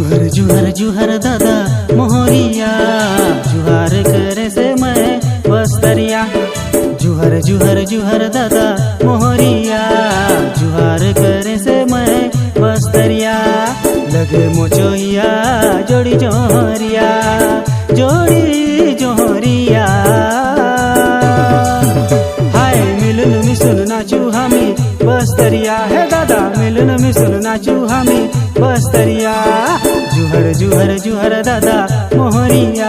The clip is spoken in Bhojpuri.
जुहर जुहर जुहर दादा मोहरिया, जुहार करे से मैं बस्तरिया। जुहर जुहर जुहर दादा मोहरिया, जुहार करे से मैं बस्तरिया। लगे मोचोइया जोड़ी जोहरिया, जोड़ी जोहरिया। हाय मिलन मिसन नाचू हामी बस्तरिया, है दादा मिलन मिसन नाचू हामी बस्तरिया। जुहर जुहर जुहर दादा मोहरिया,